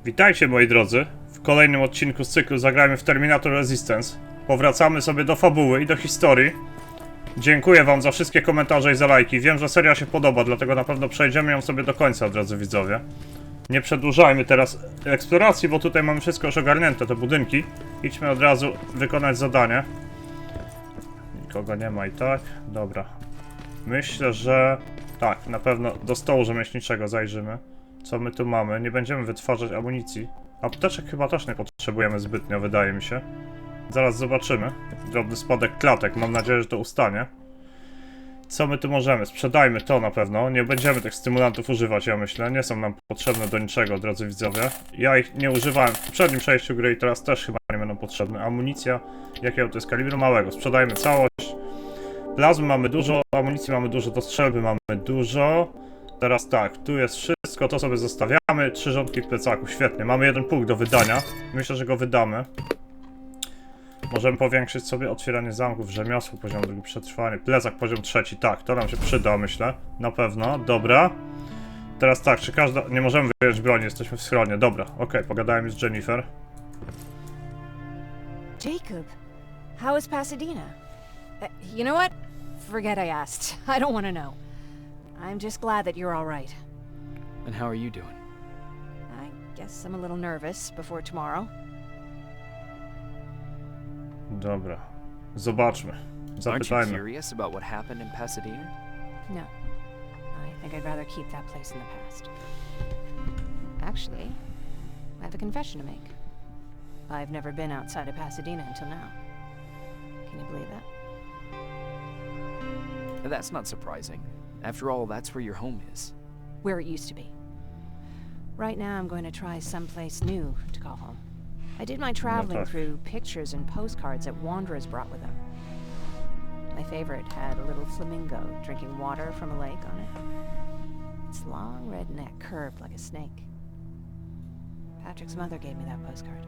Witajcie moi drodzy, w kolejnym odcinku z cyklu Zagrajmy w Terminator Resistance. Powracamy sobie do fabuły i do historii. Dziękuję wam za wszystkie komentarze i za lajki. Wiem, że seria się podoba, dlatego na pewno przejdziemy ją sobie do końca, drodzy widzowie. Nie przedłużajmy teraz eksploracji, bo tutaj mamy wszystko już ogarnięte, te budynki. Idźmy od razu wykonać zadanie. Nikogo nie ma i tak. Dobra. Myślę, że... tak, na pewno do stołu rzemieślniczego zajrzymy. Co my tu mamy? Nie będziemy wytwarzać amunicji. Apteczek chyba też nie potrzebujemy zbytnio, wydaje mi się. Zaraz zobaczymy. Drobny spadek klatek, mam nadzieję, że to ustanie. Co my tu możemy? Sprzedajmy to na pewno. Nie będziemy tych stymulantów używać, ja myślę. Nie są nam potrzebne do niczego, drodzy widzowie. Ja ich nie używałem w poprzednim przejściu gry i teraz też chyba nie będą potrzebne. Amunicja, jakiego to jest kalibru? Małego. Sprzedajmy całość. Plazmy mamy dużo, amunicji mamy dużo, do strzelby mamy dużo. Teraz tak, tu jest wszystko, to sobie zostawiamy. 3 rządki w plecaku, świetnie. Mamy 1 punkt do wydania. Myślę, że go wydamy. Możemy powiększyć sobie otwieranie zamków, rzemiosło, poziom 2, przetrwanie, plecak, poziom 3, tak, to nam się przyda, myślę, na pewno, dobra. Teraz tak, czy każda... nie możemy wyjąć broni, jesteśmy w schronie, dobra, okej, pogadałem z Jennifer. Jacob, how is Pasadena? You know what? Forget I asked. I don't want to know. I'm just glad that you're all right. And how are you doing? I guess I'm a little nervous before tomorrow. Dobra, zobaczmy, Aren't you zapytajmy. curious about what happened in Pasadena? No. I think I'd rather keep that place in the past. Actually, I have a confession to make. I've never been outside of Pasadena until now. Can you believe that? That's not surprising. After all, that's where your home is. Where it used to be. Right now I'm going to try someplace new to call home. I did my traveling tak. through pictures and postcards that wanderers brought with them. My favorite had a little flamingo drinking water from a lake on it. Its long red neck curved like a snake. Patrick's mother gave me that postcard.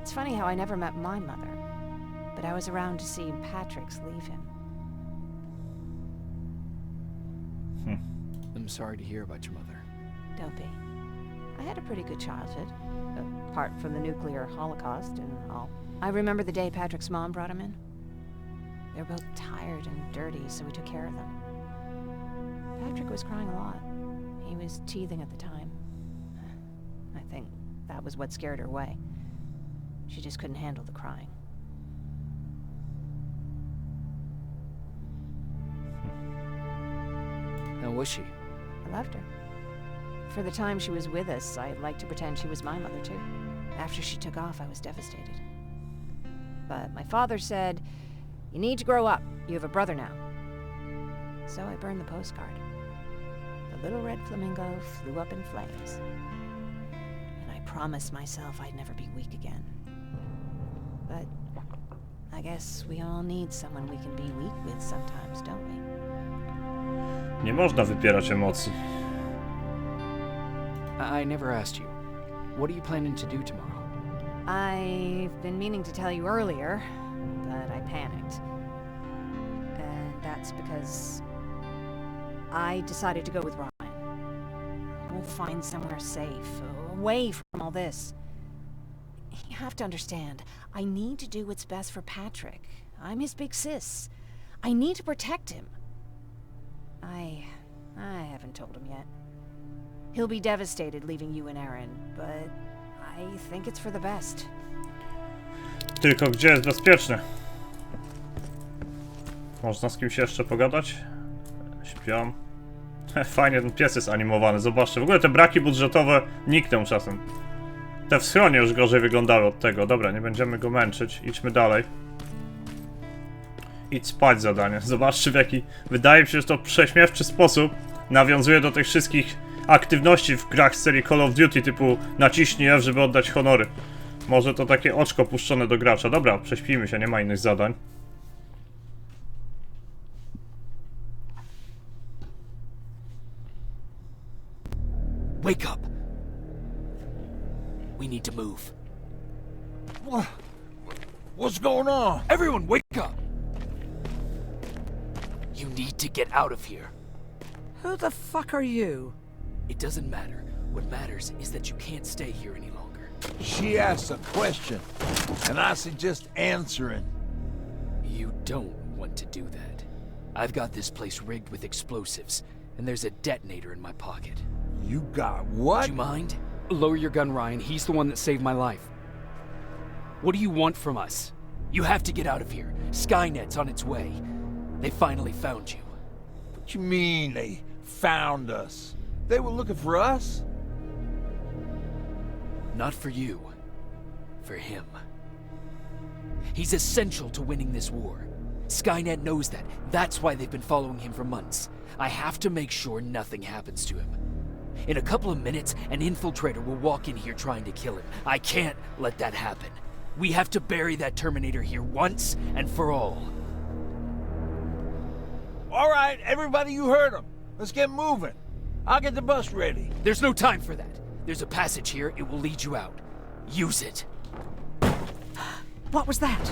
It's funny how I never met my mother, but I was around to see Patrick's leave him. I'm sorry to hear about your mother. Don't be. I had a pretty good childhood, apart from the nuclear holocaust and all. I remember the day Patrick's mom brought him in. They were both tired and dirty, so we took care of them. Patrick was crying a lot. He was teething at the time. I think that was what scared her away. She just couldn't handle the crying. How was she? I loved her. For the time she was with us, I liked to pretend she was my mother too. After she took off, I was devastated. But my father said, "You need to grow up. You have a brother now." So I burned the postcard. The little red flamingo flew up in flames. And I promised myself I'd never be weak again. But I guess we all need someone we can be weak with sometimes, don't we? Nie można wypierać emocji. I never asked you. What are you planning to do tomorrow? I've been meaning to tell you earlier, but I panicked. And that's because I decided to go with Ryan. We'll find somewhere safe, away from all this. You have to understand, I need to do what's best for Patrick. I'm his big sis. I need to protect him. I haven't told him yet. He'll be devastated leaving you and Aaron, but I think it's for the best. Tylko gdzie jest bezpieczny? Można z kimś jeszcze pogadać? Śpią. Fajnie, ten pies jest animowany, zobaczcie. W ogóle te braki budżetowe nikną czasem. Te w schronie już gorzej wyglądały od tego. Dobra, nie będziemy go męczyć. Idźmy dalej. Idź spać zadanie. Zobaczcie w jaki... wydaje mi się, że to prześmiewczy sposób nawiązuje do tych wszystkich aktywności w grach z serii Call of Duty typu naciśnij F, żeby oddać honory. Może to takie oczko puszczone do gracza. Dobra, prześpijmy się, nie ma innych zadań. Wake up! We need to move. What's going on? Everyone, wake up! You need to get out of here. Who the fuck are you? It doesn't matter. What matters is that you can't stay here any longer. She asks a question, and I suggest answering. You don't want to do that. I've got this place rigged with explosives, and there's a detonator in my pocket. You got what? Do you mind? Lower your gun, Ryan. He's the one that saved my life. What do you want from us? You have to get out of here. Skynet's on its way. They finally found you. What you mean they found us? They were looking for us? Not for you. For him. He's essential to winning this war. Skynet knows that. That's why they've been following him for months. I have to make sure nothing happens to him. In a couple of minutes, an infiltrator will walk in here trying to kill him. I can't let that happen. We have to bury that Terminator here once and for all. All right, everybody, you heard him. Let's get moving. I'll get the bus ready. There's no time for that. There's a passage here. It will lead you out. Use it. What was that?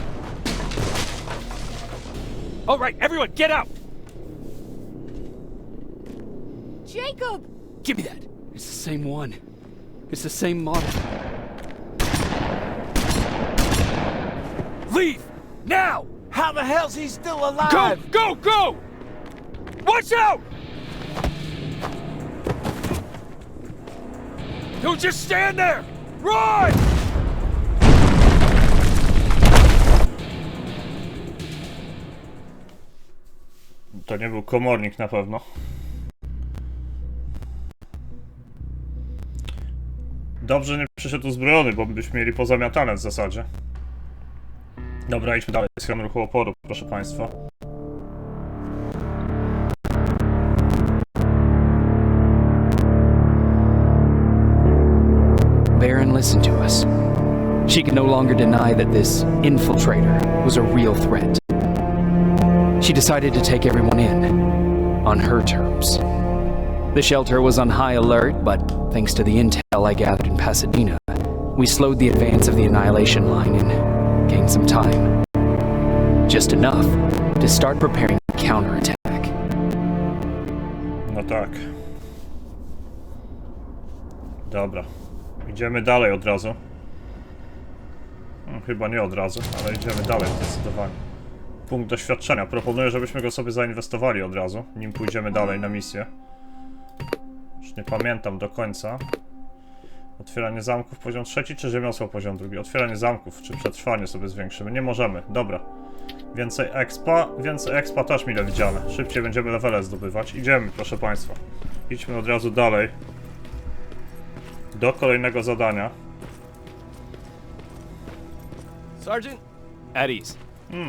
All right, everyone, get out! Jacob! Give me that. It's the same one. It's the same model. Leave! Now! How the hell's he still alive? Go! Go! Go! Watch out! Don't just stand there! Run! To nie był komornik na pewno. Dobrze nie przyszedł uzbrojony, bo byśmy mieli pozamiatane w zasadzie. Dobra, idźmy dalej. Schron ruchu oporu, proszę państwa. Baron listened to us. She could no longer deny that this infiltrator was a real threat. She decided to take everyone in, on her terms. The shelter was on high alert, but thanks to the intel I gathered in Pasadena, we slowed the advance of the Annihilation line and gained some time. Just enough to start preparing a counterattack. No tak. Dobra. Idziemy dalej od razu. Chyba nie od razu, ale idziemy dalej zdecydowanie. Punkt doświadczenia. Proponuję, żebyśmy go sobie zainwestowali od razu, nim pójdziemy dalej na misję. Już nie pamiętam do końca. Otwieranie zamków poziom 3 czy rzemiosło poziom 2? Otwieranie zamków, czy przetrwanie sobie zwiększymy? Nie możemy. Dobra. Więcej expa też mile widziane. Szybciej będziemy levele zdobywać. Idziemy, proszę państwa. Idźmy od razu dalej. Do kolejnego zadania. Sergeant? At ease.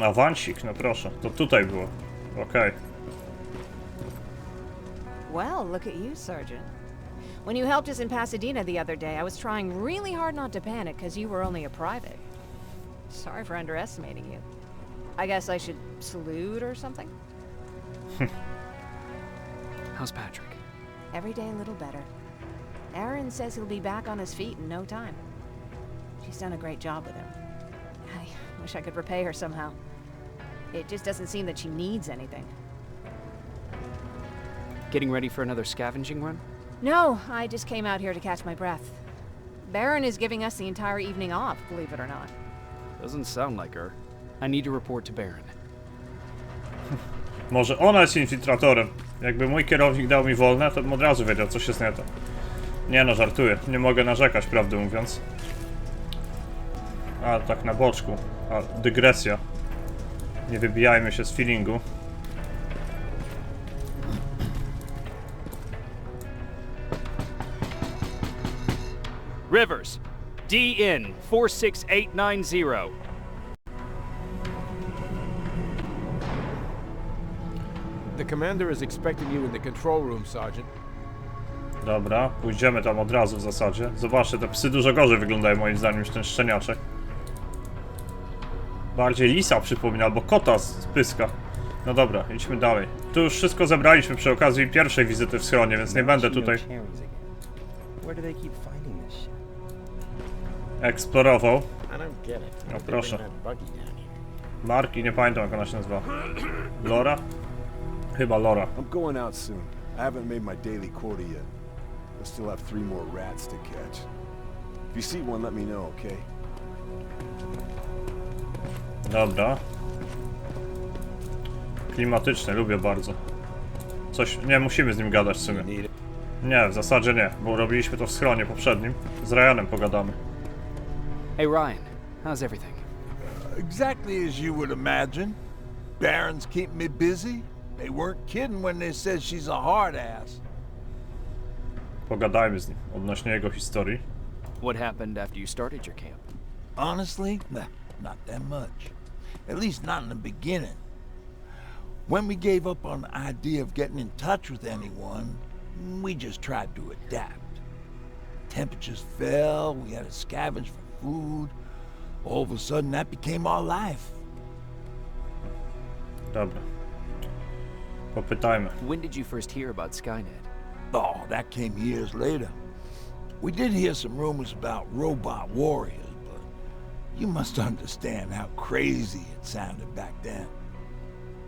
Awancik, no proszę. To tutaj było. Okej. Well, look at you, Sergeant. When you helped us in Pasadena the other day, I was trying really hard not to panic because you were only a private. Sorry for underestimating you. I guess I should salute or something? How's Patrick? Every day a little better. Aaron says he'll be back on his feet in no time. She's done a great job with him. I wish I could repay her somehow. It just doesn't seem that she needs anything. Getting ready for another scavenging run? No, I just came out here to catch my breath. Baron is giving us the entire evening off, believe it or not. Doesn't sound like her. I need to report to Baron. Może ona jest infiltratorem. Jakby mój kierownik dał mi wolne, to bym od razu wiedział, co się z nie to. Nie no, żartuję. Nie mogę narzekać, prawdę mówiąc. A, tak na boczku. A, dygresja. Nie wybijajmy się z feelingu. Rivers, DN 46890. The commander is expecting you in the control room, Sergeant. Dobra, pójdziemy tam od razu w zasadzie. Zobaczcie, te psy dużo gorzej wyglądają moim zdaniem niż ten szczeniaczek. Bardziej lisa przypomina, albo kota z pyska. No dobra, idźmy dalej. Tu już wszystko zebraliśmy przy okazji pierwszej wizyty w schronie, więc nie będę tutaj eksplorował. No proszę. Mark i nie pamiętam, jak ona się nazywa. Lora? Chyba Lora. I'm going out soon. I haven't made my daily quota yet. I still have 3 more rats to catch. If you see one, let me know, okay? Dobra. Klimatyczny, lubię bardzo. Coś, nie musimy z nim gadać w sumie. Nie, w zasadzie nie, bo robiliśmy to w schronie poprzednim. Z Ryanem pogadamy. Hey Ryan, how's everything? Exactly as you would imagine. Barons keep me busy. They weren't kidding when they said she's a hard ass. Pogadajmy z nim odnośnie jego historii. What happened after you started your camp? Honestly, nah, not that much. At least not in the beginning. When we gave up on the idea of getting in touch with anyone, we just tried to adapt. Temperatures fell, we had to scavenge for food. All of a sudden, that became our life. Dobra. Popytajmy. When did you first hear about Skynet? Oh, that came years later. We did hear some rumors about robot warriors, but you must understand how crazy it sounded back then.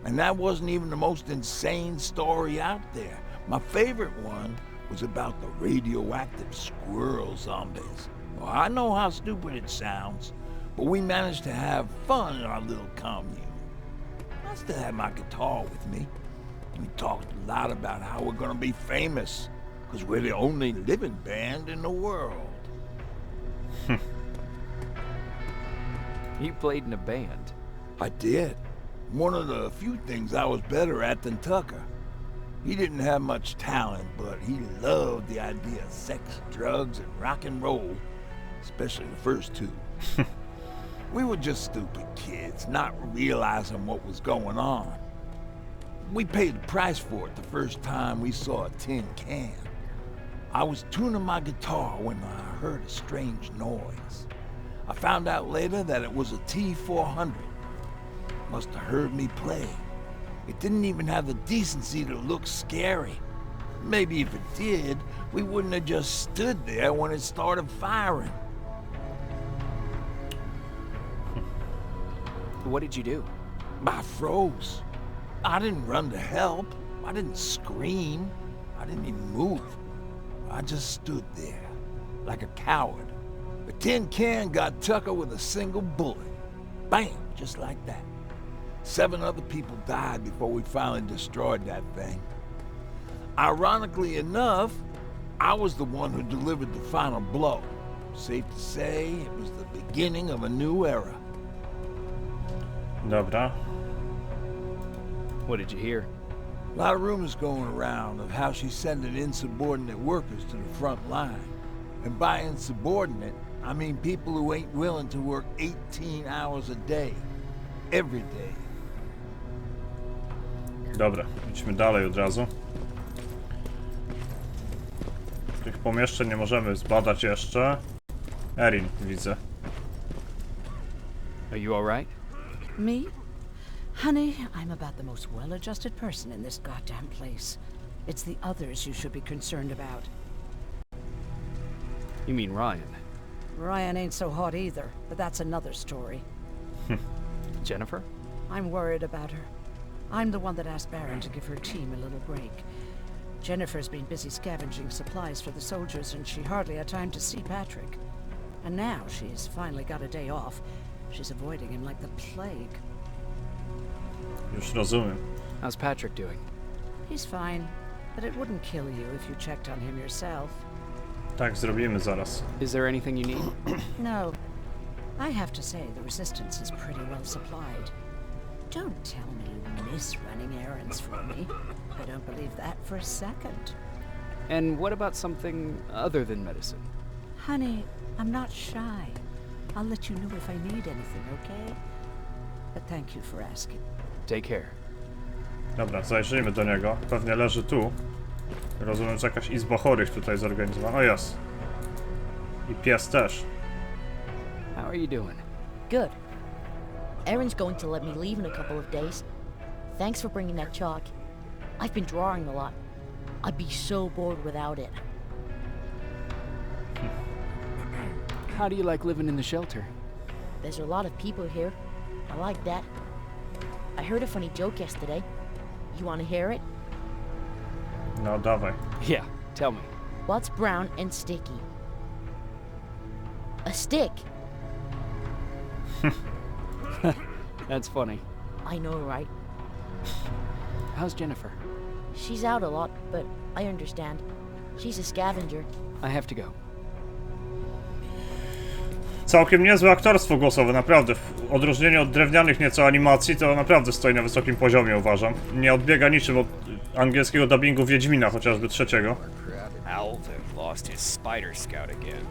And that wasn't even the most insane story out there. My favorite one was about the radioactive squirrel zombies. Well, I know how stupid it sounds, but we managed to have fun in our little commune. I still had my guitar with me. We talked a lot about how we're gonna be famous, because we're the only living band in the world. You played in a band. I did. One of the few things I was better at than Tucker. He didn't have much talent, but he loved the idea of sex, drugs, and rock and roll, especially the first 2. We were just stupid kids, not realizing what was going on. We paid the price for it the first time we saw a tin can. I was tuning my guitar when I heard a strange noise. I found out later that it was a T-400. Must have heard me play. It didn't even have the decency to look scary. Maybe if it did, we wouldn't have just stood there when it started firing. What did you do? I froze. I didn't run to help. I didn't scream. I didn't even move. I just stood there, like a coward. The tin can got Tucker with a single bullet. Bam, just like that. 7 other people died before we finally destroyed that thing. Ironically enough, I was the one who delivered the final blow. Safe to say, it was the beginning of a new era. Dobra. What did you hear? A lot of rumors going around of how she's sending insubordinate workers to the front line. And by insubordinate, I mean people who ain't willing to work 18 hours a day. Every day. Dobra, idźmy dalej od razu. Tych pomieszczeń nie możemy zbadać jeszcze. Erin, widzę. Are you alright? Me? Honey, I'm about the most well-adjusted person in this goddamn place. It's the others you should be concerned about. You mean Ryan? Ryan ain't so hot either, but that's another story. Jennifer? I'm worried about her. I'm the one that asked Baron to give her team a little break. Jennifer's been busy scavenging supplies for the soldiers, and she hardly had time to see Patrick. And now she's finally got a day off. She's avoiding him like the plague. Już rozumiem. How's Patrick doing? He's fine, but it wouldn't kill you if you checked on him yourself. Tak, zrobimy zaraz. Is there anything you need? No. I have to say, the Resistance is pretty well supplied. Don't tell me you miss running errands for me. I don't believe that for a second. And what about something other than medicine? Honey, I'm not shy. I'll let you know if I need anything, okay? But thank you for asking. Take care. Dobra, zajrzyjmy do niego. Pewnie leży tu. Rozumiem, że jakaś izba chorych tutaj zorganizowana. O, jest. I pies też. How are you doing? Good. Erin's going to let me leave in a couple of days. Thanks for bringing that chalk. I've been drawing a lot. I'd be so bored without it. How do you like living in the shelter? There's a lot of people here. I like that. I heard a funny joke yesterday. You want to hear it? No, dawaj. Yeah, tell me. What's brown and sticky? A stick. That's funny. I know, right? How's Jennifer? She's out a lot, but I understand. She's a scavenger. I have to go. Całkiem niezłe aktorstwo głosowe, naprawdę. W odróżnieniu od drewnianych nieco animacji, to naprawdę stoi na wysokim poziomie, uważam. Nie odbiega niczym od angielskiego dubbingu Wiedźmina, chociażby trzeciego. Alvin lost his spider scout again.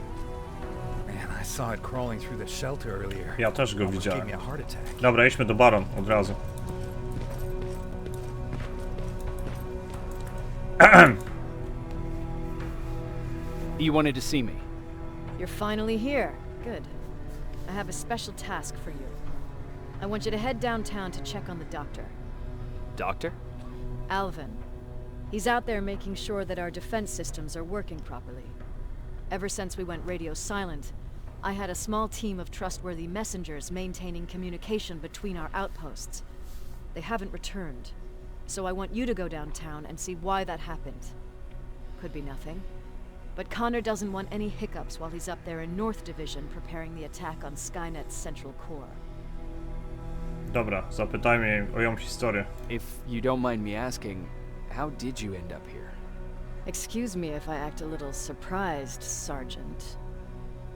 Man, I saw it crawling through the shelter earlier. Ja też go Almost widziałem. gave me a heart attack. Dobra, idźmy do Baron od razu. You wanted to see me. You're finally here. Good. I have a special task for you. I want you to head downtown to check on the doctor. Doctor? Alvin. He's out there making sure that our defense systems are working properly. Ever since we went radio silent, I had a small team of trustworthy messengers maintaining communication between our outposts. They haven't returned, so I want you to go downtown and see why that happened. Could be nothing, but Connor doesn't want any hiccups while he's up there in North Division preparing the attack on Skynet's central core. Dobra, zapytajmy jej o ją historię. If you don't mind me asking, how did you end up here? Excuse me if I act a little surprised, Sergeant.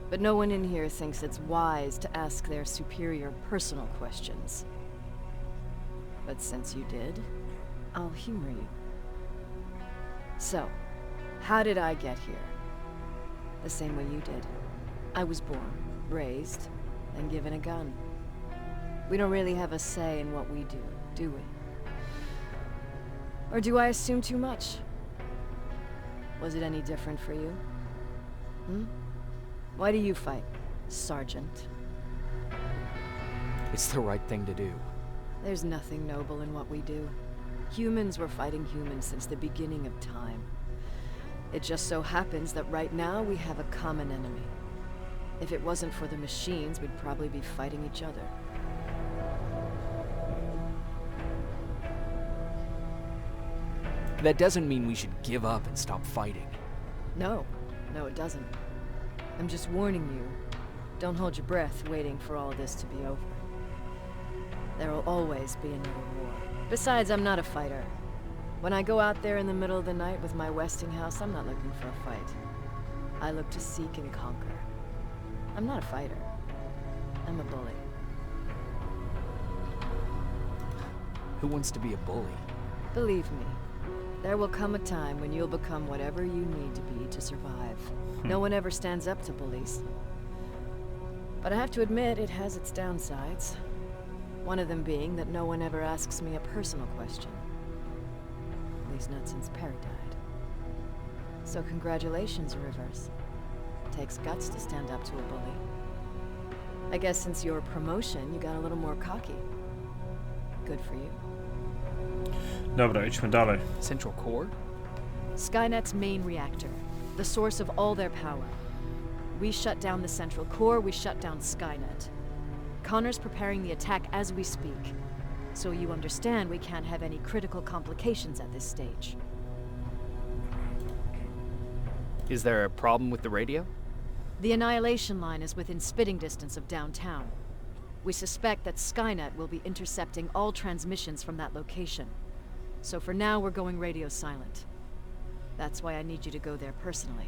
But no one in here thinks it's wise to ask their superior personal questions. But since you did, I'll humor you. So, how did I get here? The same way you did. I was born, raised, and given a gun. We don't really have a say in what we do we? Or do I assume too much? Was it any different for you? Why do you fight, Sergeant? It's the right thing to do. There's nothing noble in what we do. Humans were fighting humans since the beginning of time. It just so happens that right now we have a common enemy. If it wasn't for the machines, we'd probably be fighting each other. That doesn't mean we should give up and stop fighting. No, it doesn't. I'm just warning you. Don't hold your breath waiting for all this to be over. There will always be another war. Besides, I'm not a fighter. When I go out there in the middle of the night with my Westinghouse, I'm not looking for a fight. I look to seek and conquer. I'm not a fighter. I'm a bully. Who wants to be a bully? Believe me, there will come a time when you'll become whatever you need to be to survive. No one ever stands up to bullies. But I have to admit, it has its downsides. One of them being that no one ever asks me a personal question. At least not since Perry died. So congratulations, Rivers. It takes guts to stand up to a bully. I guess since your promotion, you got a little more cocky. Good for you. Dobra, idźmy dalej. Central core? Skynet's main reactor, the source of all their power. We shut down the central core, we shut down Skynet. Connor's preparing the attack as we speak. So you understand we can't have any critical complications at this stage. Is there a problem with the radio? The annihilation line is within spitting distance of downtown. We suspect that Skynet will be intercepting all transmissions from that location. So for now, we're going radio silent. That's why I need you to go there personally.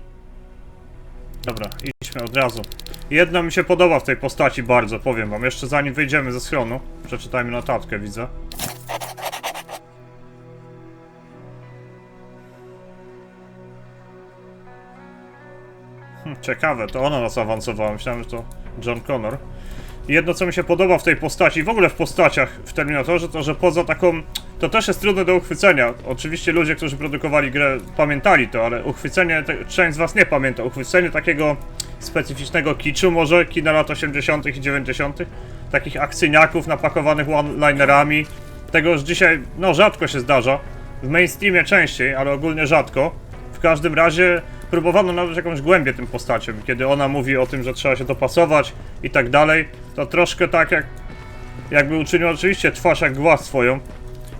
Dobra, idźmy od razu. Jedno mi się podoba w tej postaci bardzo, powiem wam. Jeszcze zanim wyjdziemy ze schronu, przeczytajmy notatkę, widzę. Ciekawe, to ona nas awansowała. Myślałem, że to John Connor. I jedno, co mi się podoba w tej postaci, w ogóle w postaciach w Terminatorze, to że poza taką... To też jest trudne do uchwycenia. Oczywiście ludzie, którzy produkowali grę, pamiętali to, ale uchwycenie... Część z was nie pamięta. Uchwycenie takiego specyficznego kiczu, może kina lat 80. i 90. Takich akcyjniaków napakowanych one-linerami. Tego już dzisiaj, no, rzadko się zdarza. W mainstreamie częściej, ale ogólnie rzadko. W każdym razie próbowano nadać jakąś głębię tym postaciom. Kiedy ona mówi o tym, że trzeba się dopasować i tak dalej, to troszkę tak jakby uczynił oczywiście twarz jak głaz swoją.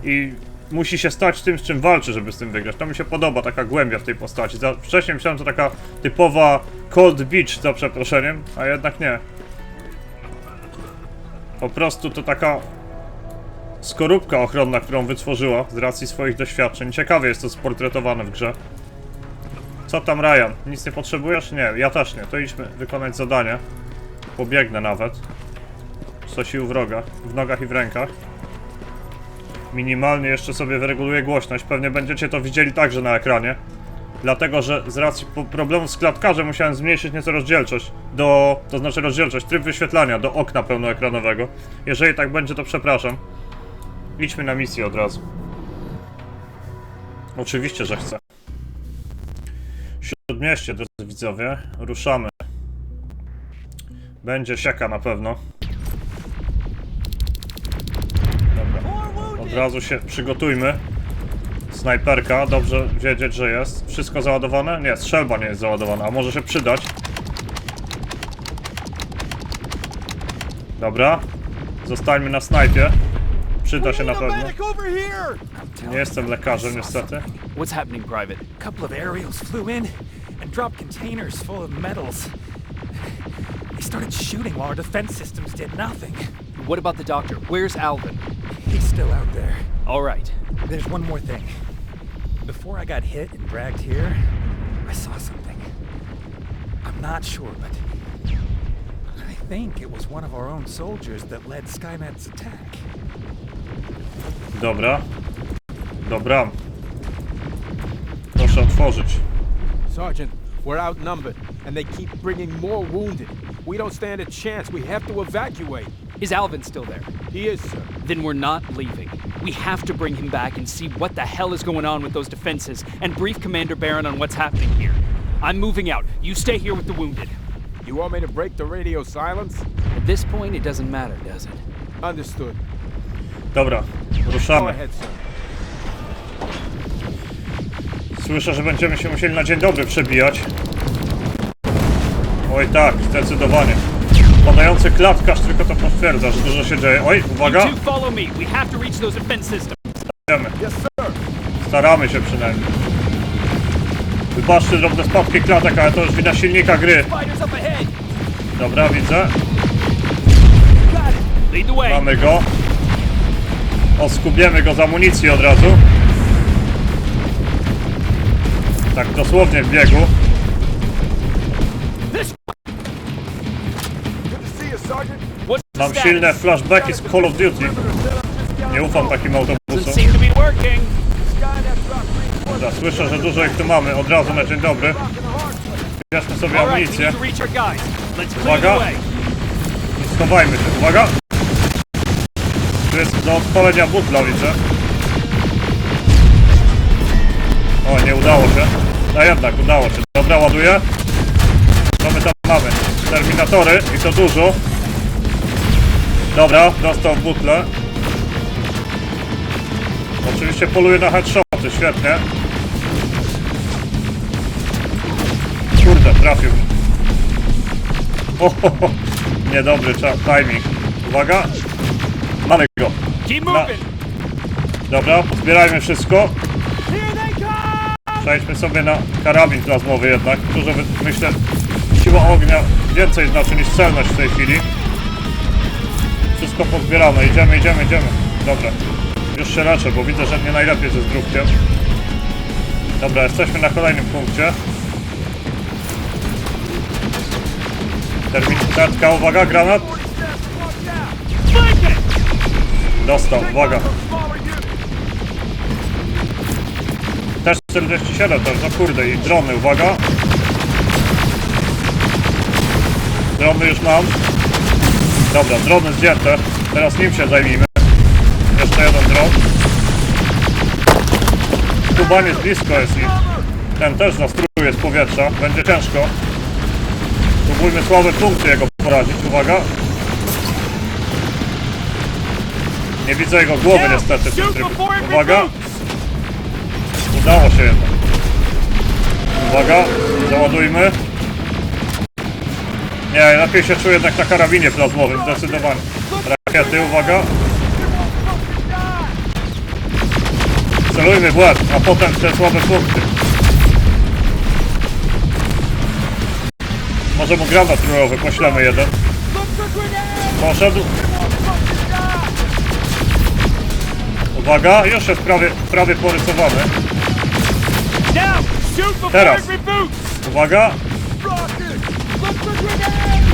I musi się stać tym, z czym walczy, żeby z tym wygrać. To mi się podoba, taka głębia w tej postaci. Wcześniej myślałem, że to taka typowa Cold Beach, za przeproszeniem, a jednak nie. Po prostu to taka skorupka ochronna, którą wytworzyła z racji swoich doświadczeń. Ciekawie jest to sportretowane w grze. Co tam, Ryan? Nic nie potrzebujesz? Nie, ja też nie. To idźmy wykonać zadanie. Pobiegnę nawet. Co sił wroga. W nogach i w rękach. Minimalnie jeszcze sobie wyreguluję głośność. Pewnie będziecie to widzieli także na ekranie. Dlatego, że z racji problemu z klatkarzem musiałem zmniejszyć nieco rozdzielczość to znaczy rozdzielczość, tryb wyświetlania do okna pełnoekranowego. Jeżeli tak będzie, to przepraszam. Idźmy na misję od razu. Oczywiście, że chcę. Śródmieście, drodzy widzowie. Ruszamy. Będzie sieka na pewno. Dobra. Od razu się przygotujmy. Snajperka, dobrze wiedzieć, że jest. Wszystko załadowane? Nie, strzelba nie jest załadowana, a może się przydać. Dobra. Zostańmy na snajpie. Przyda się na pewno. Nie jestem lekarzem, niestety. What's happening, Private? A couple of aerials flew in and dropped containers full of metals. They started shooting while our defense systems did nothing. What about the doctor? Where's Alvin? He's still out there. All right. There's one more thing. Before I got hit and dragged here, I saw something. I'm not sure, but I think it was one of our own soldiers that led Skynet's attack. Dobra. Dobra. Proszę otworzyć. Sergeant, we're outnumbered, and they keep bringing more wounded. We don't stand a chance. We have to evacuate. Is Alvin still there? He is, sir. Then we're not leaving. We have to bring him back and see what the hell is going on with those defenses and brief Commander Barron on what's happening here. I'm moving out. You stay here with the wounded. You want me to break the radio silence? At this point, it doesn't matter, does it? Understood. Dobra, Go ruszamy. ahead, sir. Słyszę, że będziemy się musieli na dzień dobry przebijać. Oj tak, zdecydowanie. Padający klatkarz tylko to potwierdza, że dużo się dzieje. Oj, uwaga! Stawiamy. Staramy się przynajmniej. Wybaczcie drobne spadki klatek, ale to już wina silnika gry. Dobra, widzę. Mamy go. Oskubiemy go z amunicji od razu. Tak dosłownie w biegu. Mam silne flashbacki z Call of Duty. Nie ufam takim autobusom. Dobra, słyszę, że dużo ich tu mamy. Od razu na dzień dobry. Bierzmy sobie amunicję. Uwaga. Schowajmy się. Uwaga. Tu jest do odpalenia butla, widzę. O, nie udało się. No jednak, udało się. Dobra, ładuję. Co my tam mamy? Terminatory i to dużo. Dobra, dostał w butle. Oczywiście poluje na headshoty, świetnie. Kurde, trafił. Ohoho, niedobry timing. Uwaga. Mamy go. Dobra, zbierajmy wszystko. Przejdźmy sobie na karabin plazmowy jednak. Dużo, myślę, siła ognia więcej znaczy niż celność w tej chwili. Wszystko pozbierane. Idziemy. Dobra. Już się leczę, bo widzę, że nie najlepiej ze zdrówkiem. Dobra, jesteśmy na kolejnym punkcie. Terminatka, uwaga, granat. Dostał, uwaga. Też 47 też, no kurde, i drony, uwaga. Drony już mam. Dobra, drony zdjęte. Teraz nim się zajmijmy. Jeszcze jeden dron. Kubaniec blisko jest i ten też nastruje z powietrza. Będzie ciężko. Próbujmy słabe punkty jego porazić. Uwaga. Nie widzę jego głowy niestety w tym trybie. Uwaga. Udało się jednak. Uwaga. Załadujmy. Nie, lepiej się czuję jednak na karabinie plazmowym, zdecydowanie. Rakiety, uwaga. Celujmy w łeb, a potem te słabe punkty. Może mu granat rurowy, poślemy jeden. Poszedł. Uwaga, już jest prawie porysowany. Teraz. Uwaga.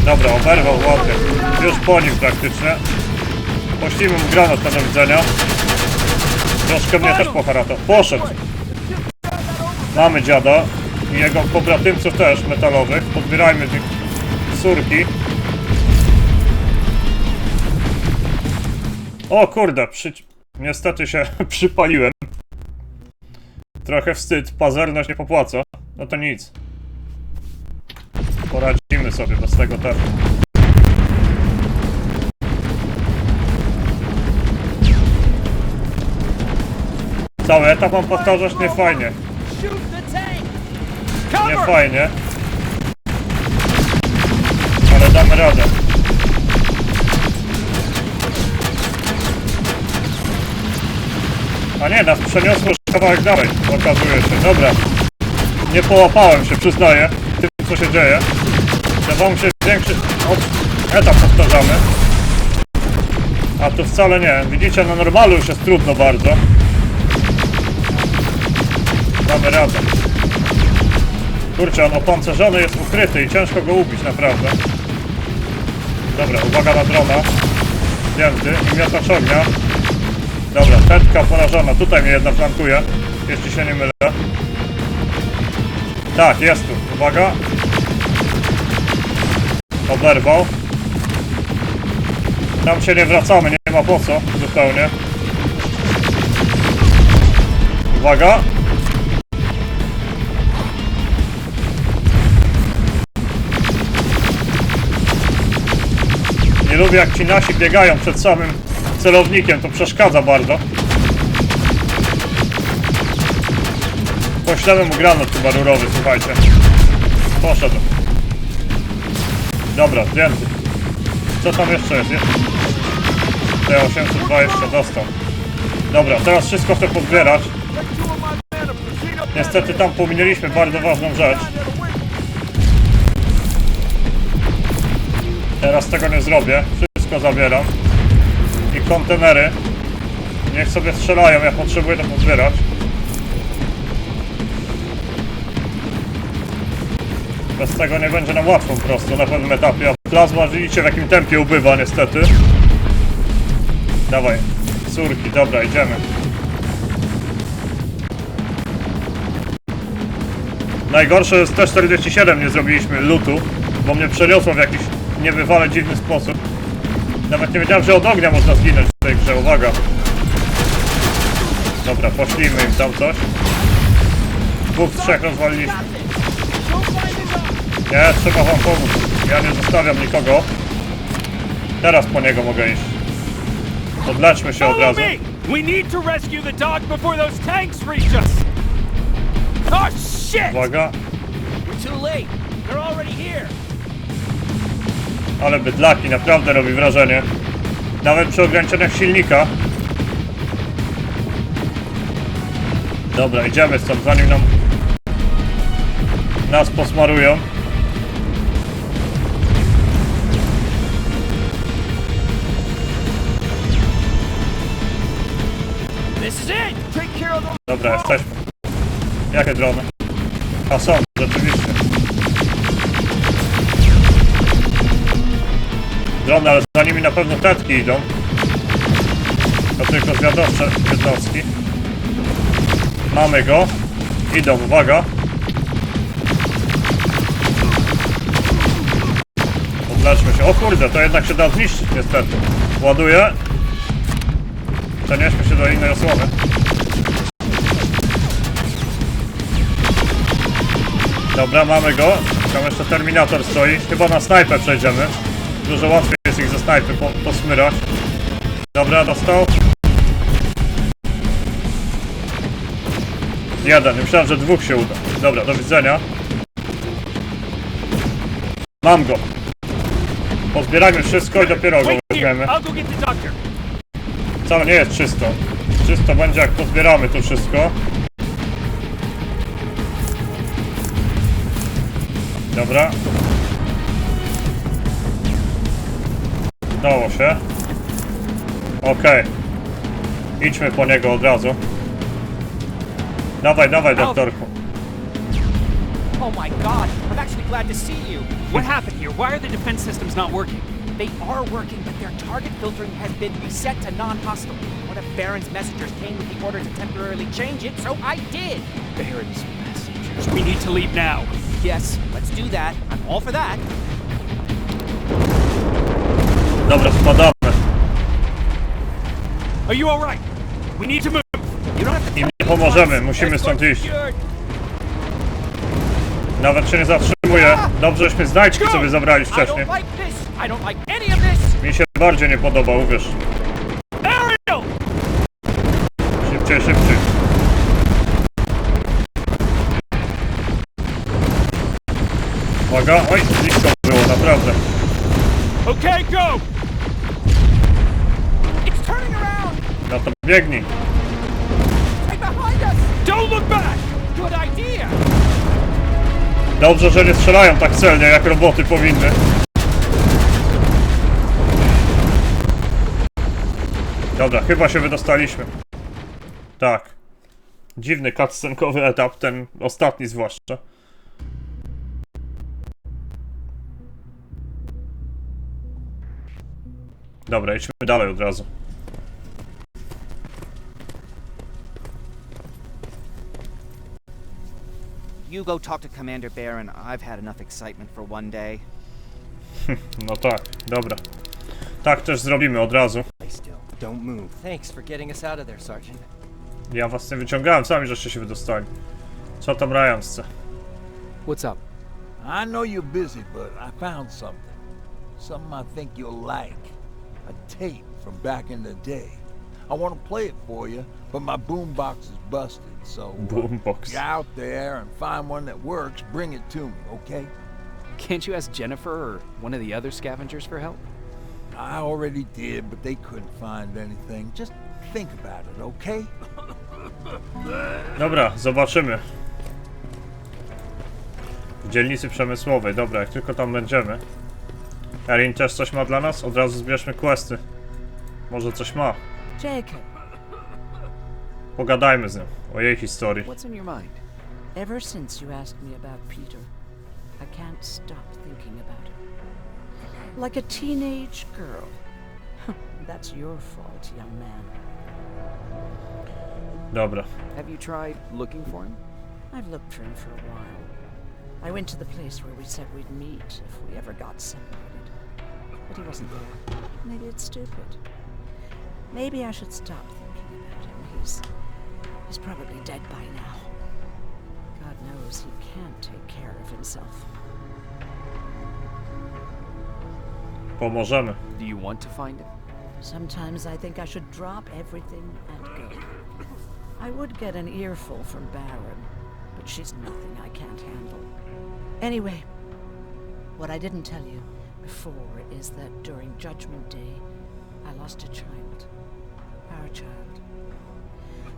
Dobra, oberwał ładnie. Już po nim praktycznie. Poślijmy mu granat do widzenia. Troszkę mnie też poharata. Poszedł. Mamy dziada. I jego pobratymców też metalowych. Podbierajmy surki. O kurde, niestety się przypaliłem. Trochę wstyd, pazerność nie popłaca. No to nic. Poradzimy sobie bez tego też. Cały etap mam powtarzać? Nie fajnie. Nie fajnie. Ale damy radę. A nie, nas przeniosło już kawałek dalej, okazuje się. Dobra. Nie połapałem się, przyznaję, tym co się dzieje. Wydawało mi się większy etap powtarzamy. A tu wcale nie. Widzicie, na normalu już jest trudno bardzo. Damy radę. Kurczę, on opancerzony jest ukryty i ciężko go ubić, naprawdę. Dobra, uwaga na drona. Zdjęty i miotacz ognia. Dobra, tetka porażona. Tutaj mnie jedna flankuje, jeśli się nie mylę. Tak, jest tu. Uwaga. Oberwał. Tam się nie wracamy, nie ma po co zupełnie. Uwaga. Nie lubię, jak ci nasi biegają przed samym celownikiem, to przeszkadza bardzo. Poślemy mu granat chyba rurowy, słuchajcie. Poszedł. Dobra, zdjęty. Co tam jeszcze jest? T820 dostał. Dobra, teraz wszystko chcę pozbierać. Niestety tam pominęliśmy bardzo ważną rzecz. Teraz tego nie zrobię. Wszystko zabieram. I kontenery. Niech sobie strzelają, ja potrzebuję to pozbierać. Bez tego nie będzie nam łatwo po prostu na pewnym etapie. A plazma, widzicie w jakim tempie ubywa niestety. Dawaj, córki, dobra, idziemy. Najgorsze jest T47, nie zrobiliśmy lootu, bo mnie przeniosło w jakiś niebywale dziwny sposób. Nawet nie wiedziałem, że od ognia można zginąć w tej grze, uwaga. Dobra, poślijmy im tam coś. 2-3 rozwaliliśmy. Nie, trzeba wam pomóc. Ja nie zostawiam nikogo. Teraz po niego mogę iść. Odleczmy się od razu. Uwaga. Ale bydlaki, naprawdę robi wrażenie. Nawet przy ograniczeniach silnika. Dobra, idziemy stąd, zanim nas posmarują. Dobra, jesteśmy. Jakie drony? A są, rzeczywiście. Drony, ale za nimi na pewno tetki idą. To tylko zwiadowcze jednostki. Mamy go. Idą, uwaga. Odleczmy się. O kurde, to jednak się da zniszczyć niestety. Ładuję. Przenieśmy się do innej osłony. Dobra, mamy go. Tam jeszcze Terminator stoi. Chyba na snajpę przejdziemy. Dużo łatwiej jest ich ze snajpy posmyrać. Dobra, dostał. Jeden. Myślałem, że dwóch się uda. Dobra, do widzenia. Mam go. Pozbierajmy wszystko i dopiero go weźmiemy. Wcale nie jest czysto. Czysto będzie, jak pozbieramy to wszystko. Dobra. Udało się. Okej. Idźmy po niego od razu. Dawaj, dawaj, doktorku. Oh my god, I'm actually glad to see you. What happened here? Why are the defense systems not working? They are working, but their target filtering has been reset to non-hostile. One of Baron's messengers came with the order to temporarily change it, so I did. Baron's messengers. We need to leave now. Yes, let's do that. I'm all for that. Dobra, spadamy. Are you all right? We need to move. You don't have to Im nie pomożemy, musimy stąd iść. Nawet się nie zatrzymuje. Dobrze, żeśmy znajdźki sobie zabrali wcześniej. Mi się bardziej nie podoba, uwierz. Szybciej, szybciej. Uwaga, oj, blisko było, naprawdę. Okay, go! It's turning around. No to biegnij. Right behind us. Don't look back. Good idea. Dobrze, że nie strzelają tak celnie, jak roboty powinny. Dobra, chyba się wydostaliśmy. Tak. Dziwny cutscenkowy etap, ten ostatni zwłaszcza. Dobra, idźmy dalej od razu. You go talk to Commander Baron. I've had enough excitement for one day. No tak, dobra. Tak też zrobimy od razu. Don't move. Thanks for getting us out of there, Sergeant. Ja was nie wyciągałem, sami żeście się wydostali. Co tam Ryan chce? What's up? I know you're busy, but I found something. Something I think you'll like. A tape from back in the day. I want to play it for you, but my boombox is busted, so Boombox. get out there and find one that works, bring it to me, okay? Can't you ask Jennifer or one of the other scavengers for help? I already did, but they couldn't find anything. Just think about it, okay? Dobra, zobaczymy. W dzielnicy przemysłowej, dobra, jak tylko tam będziemy. Erin też coś ma dla nas? Od razu zbierzmy questy. Może coś ma. Jacob. Pogadajmy z nią o jej historii. What's on your mind? Ever since you asked me about Peter, I can't stop thinking about him. Like a teenage girl. That's your fault, young man. Dobra. Have you tried looking for him? I've looked for him for a while. I went to the place where we said we'd meet if we ever got separated. But he wasn't there. Maybe it's stupid. Maybe I should stop thinking about him. He's probably dead by now. God knows he can't take care of himself. Pomożemy. Do you want to find him? Sometimes I think I should drop everything and go. I would get an earful from Baron, but she's nothing I can't handle. Anyway, what I didn't tell you before is that during Judgment Day, I lost a child. Our child.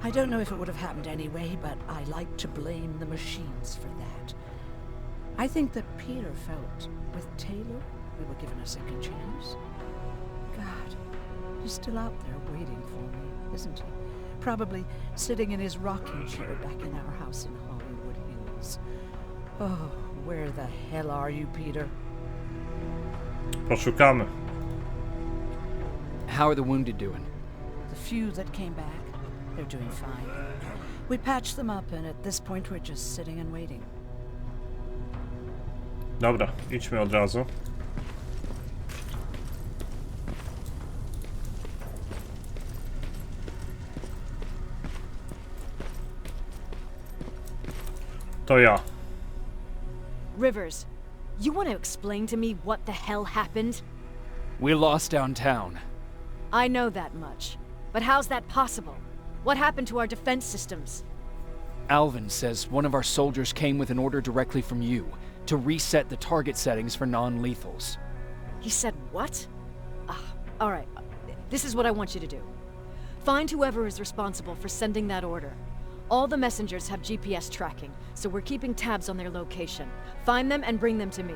I don't know if it would have happened anyway, but I like to blame the machines for that. I think that Peter felt with Taylor we were given a second chance. God, he's still out there waiting for me, isn't he? Probably sitting in his rocking chair back in our house in Hollywood Hills. Oh, where the hell are you, Peter? Poszukamy. How are the wounded doing? The few that came back, they're doing fine. We patched them up, and at this point we're just sitting and waiting. Dobra, idźmy od razu. To ja. Rivers, you want to explain to me what the hell happened? We lost downtown. I know that much. But how's that possible? What happened to our defense systems? Alvin says one of our soldiers came with an order directly from you to reset the target settings for non-lethals. He said what? Alright. This is what I want you to do. Find whoever is responsible for sending that order. All the messengers have GPS tracking, so we're keeping tabs on their location. Find them and bring them to me.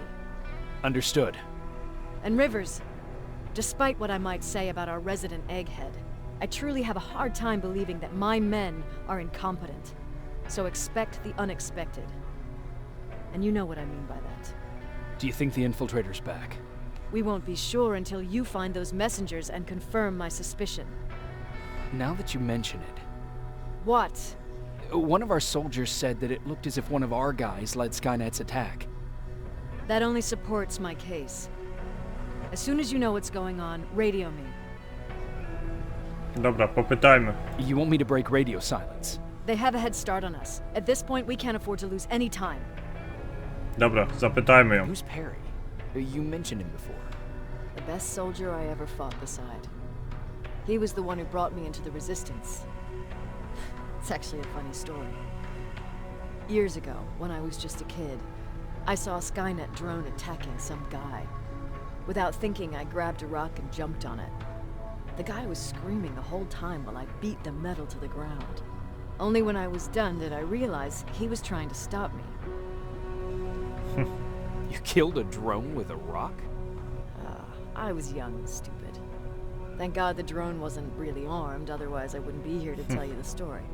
Understood. And Rivers, despite what I might say about our resident egghead, I truly have a hard time believing that my men are incompetent. So expect the unexpected. And you know what I mean by that. Do you think the infiltrator's back? We won't be sure until you find those messengers and confirm my suspicion. Now that you mention it... What? One of our soldiers said that it looked as if one of our guys led Skynet's attack. That only supports my case. As soon as you know what's going on, radio me. Dobra, popytajmy. You want me to break radio silence? They have a head start on us. At this point, we can't afford to lose any time. Dobra, zapytajmy ją. Who's Perry? You mentioned him before. The best soldier I ever fought beside. He was the one who brought me into the Resistance. It's actually a funny story. Years ago, when I was just a kid, I saw a Skynet drone attacking some guy. Without thinking, I grabbed a rock and jumped on it. The guy was screaming the whole time while I beat the metal to the ground. Only when I was done did I realize he was trying to stop me. You killed a drone with a rock? I was young and stupid. Thank God the drone wasn't really armed, otherwise I wouldn't be here to tell you the story.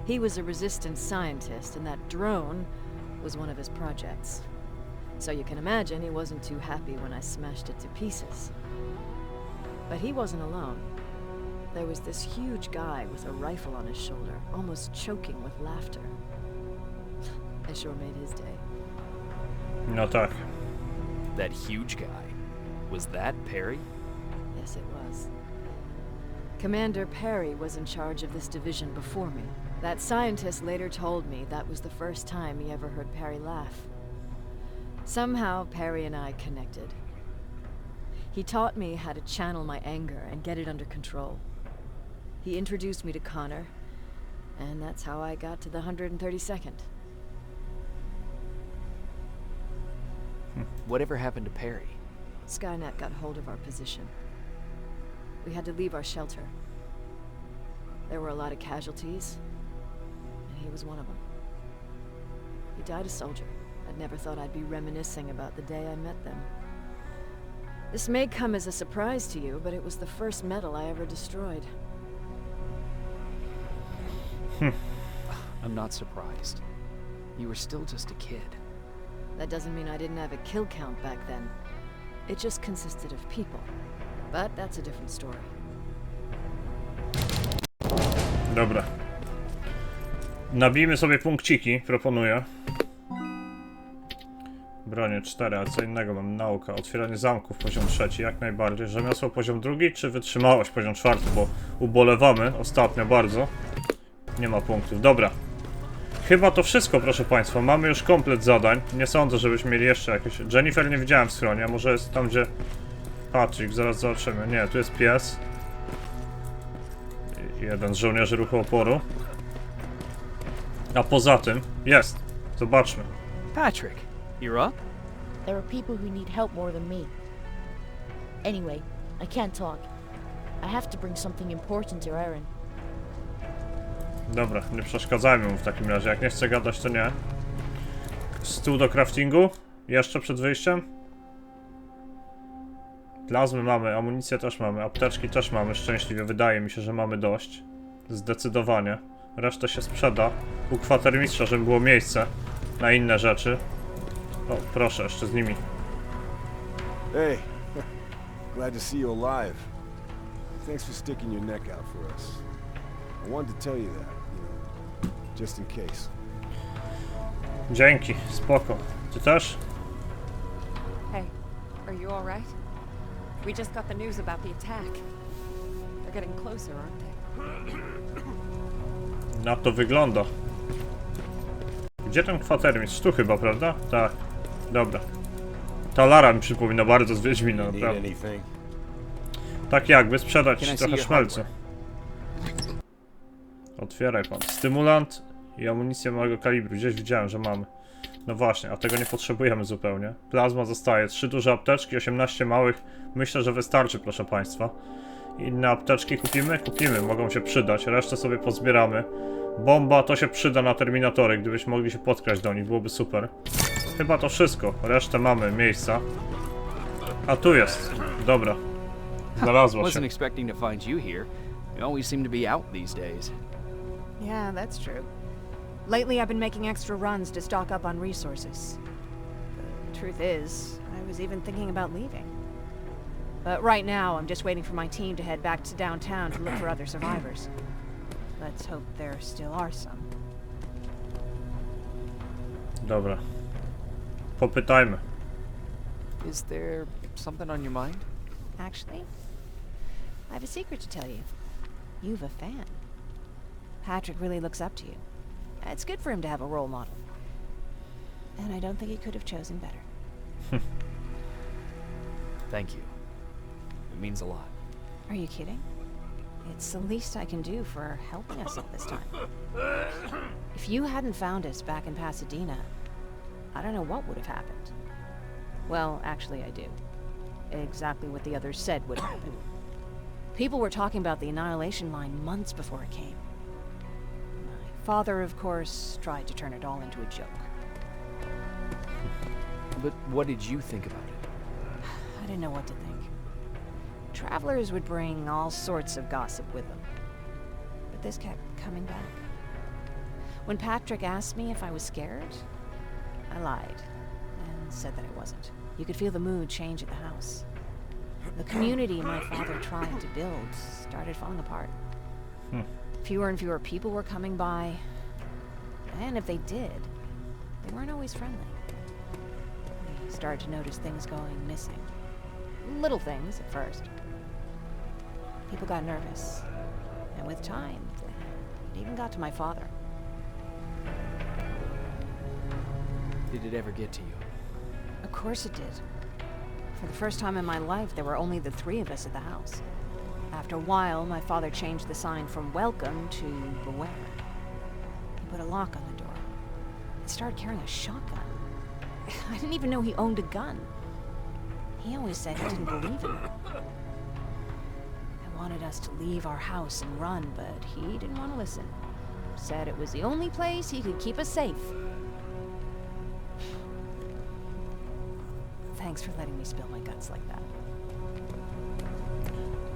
He was a resistance scientist, and that drone was one of his projects. So you can imagine he wasn't too happy when I smashed it to pieces. But he wasn't alone. There was this huge guy with a rifle on his shoulder, almost choking with laughter. I sure made his day. No tak. That huge guy. Was that Perry? Yes, it was. Commander Perry was in charge of this division before me. That scientist later told me that was the first time he ever heard Perry laugh. Somehow, Perry and I connected. He taught me how to channel my anger and get it under control. He introduced me to Connor, and that's how I got to the 132nd. Whatever happened to Perry? Skynet got hold of our position. We had to leave our shelter. There were a lot of casualties, and he was one of them. He died a soldier. I'd never thought I'd be reminiscing about the day I met them. This may come as a surprise to you, but it was the first medal I ever destroyed. I'm not surprised. You were still just a kid. That doesn't mean I didn't have a kill count back then. It just consisted of people. But that's a different story. Dobra. Nabijmy sobie punkciki, proponuję. Bronie 4, a co innego mam? Nauka, otwieranie zamków, poziom 3, jak najbardziej. Rzemiosło poziom 2, czy wytrzymałość poziom 4, bo ubolewamy ostatnio bardzo. Nie ma punktów, dobra. Chyba to wszystko, proszę państwa, mamy już komplet zadań. Nie sądzę, żebyśmy mieli jeszcze jakieś... Jennifer nie widziałem w schronie, a może jest tam, gdzie... Patrick, zaraz zobaczymy. Nie, tu jest pies. Jeden z żołnierzy ruchu oporu. A poza tym... Jest! Zobaczmy. Patrick, you're up? There are people who need help more than me. Anyway, I can't talk. I have to bring something important to Erin. Dobra, nie przeszkadzajmy mu w takim razie. Jak nie chce gadać, to nie. Stół do craftingu? Jeszcze przed wyjściem? Plazmy mamy, amunicję też mamy, apteczki też mamy. Szczęśliwie, wydaje mi się, że mamy dość. Zdecydowanie. Resztę się sprzeda u kwatermistrza, żeby było miejsce na inne rzeczy. O, proszę, jeszcze z nimi. Hey, glad to see you alive. Thanks for sticking your neck out for us. I wanted to tell you that, just in case. Dzięki, spoko. Ty też? Hey, are you all right? We just got the news about the attack. They're getting closer, aren't they? Na to wygląda. Gdzie ten kwatermistrz? Tu chyba, prawda? Tak. Dobra. Ta Lara mi przypomina bardzo z Wiedźmina, naprawdę. Tak jakby sprzedać ci trochę szmelcu. Otwieraj pan. Stymulant i amunicję małego kalibru. Gdzieś widziałem, że mamy. No właśnie, a tego nie potrzebujemy zupełnie. Plazma zostaje. 3 duże apteczki, 18 małych. Myślę, że wystarczy, proszę państwa. Inne apteczki kupimy? Kupimy, mogą się przydać. Resztę sobie pozbieramy. Bomba to się przyda na Terminatory, gdybyśmy mogli się podkraść do nich, byłoby super. Chyba to wszystko. Resztę mamy, miejsca. A tu jest. Dobra. Znalazło się. Wasn't expecting to find you here. You always seem to be out these days. Yeah, that's true. Lately I've been making extra runs to stock up on resources. The truth is, I was even thinking about leaving. But right now, I'm just waiting for my team to head back to downtown to look for other survivors. Let's hope there still are some. Dobra. Popytajmy. Is there something on your mind? Actually, I have a secret to tell you. You've a fan. Patrick really looks up to you. It's good for him to have a role model. And I don't think he could have chosen better. Thank you. It means a lot. Are you kidding? It's the least I can do for helping us all this time. If you hadn't found us back in Pasadena, I don't know what would have happened. Well, actually I do. Exactly what the others said would happen. People were talking about the Annihilation Line months before it came. My father, of course, tried to turn it all into a joke. But what did you think about it? I didn't know what to think. Travelers would bring all sorts of gossip with them. But this kept coming back. When Patrick asked me if I was scared, I lied and said that I wasn't. You could feel the mood change at the house. The community my father tried to build started falling apart. Fewer and fewer people were coming by, and if they did, they weren't always friendly. We started to notice things going missing. Little things at first. People got nervous, and with time, it even got to my father. Did it ever get to you? Of course it did. For the first time in my life, there were only the three of us at the house. After a while, my father changed the sign from welcome to beware. He put a lock on the door. He started carrying a shotgun. I didn't even know he owned a gun. He always said he didn't believe in it. I wanted us to leave our house and run, but he didn't want to listen. Said it was the only place he could keep us safe. Thanks for letting me spill my guts like that.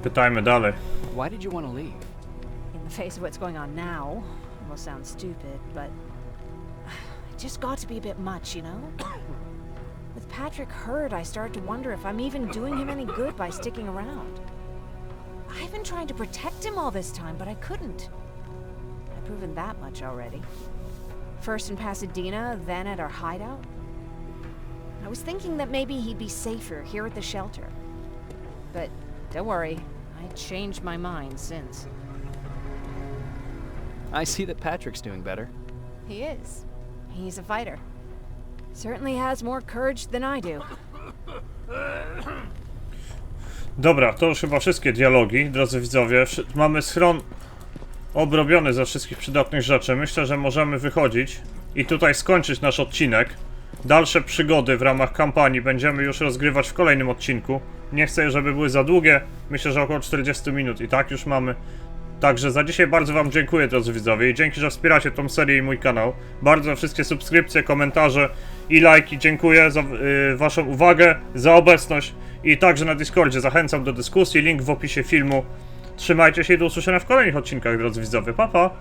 Pytajmy dalej. Why did you want to leave? In the face of what's going on now, it will sound stupid, but it just got to be a bit much, you know? With Patrick hurt, I started to wonder if I'm even doing him any good by sticking around. I've been trying to protect him all this time, but I couldn't. I've proven that much already. First in Pasadena, then at our hideout. I was thinking that maybe he'd be safer here at the shelter. But don't worry, I changed my mind since. I see that Patrick's doing better. He is. He's a fighter. Certainly has more courage than I do. Dobra, to już chyba wszystkie dialogi, drodzy widzowie. Mamy schron obrobiony ze wszystkich przydatnych rzeczy. Myślę, że możemy wychodzić i tutaj skończyć nasz odcinek. Dalsze przygody w ramach kampanii będziemy już rozgrywać w kolejnym odcinku. Nie chcę, żeby były za długie. Myślę, że około 40 minut i tak już mamy. Także za dzisiaj bardzo wam dziękuję, drodzy widzowie, i dzięki, że wspieracie tą serię i mój kanał. Bardzo za wszystkie subskrypcje, komentarze i lajki. Dziękuję za waszą uwagę, za obecność i także na Discordzie zachęcam do dyskusji. Link w opisie filmu. Trzymajcie się i do usłyszenia w kolejnych odcinkach, drodzy widzowie. Pa, pa!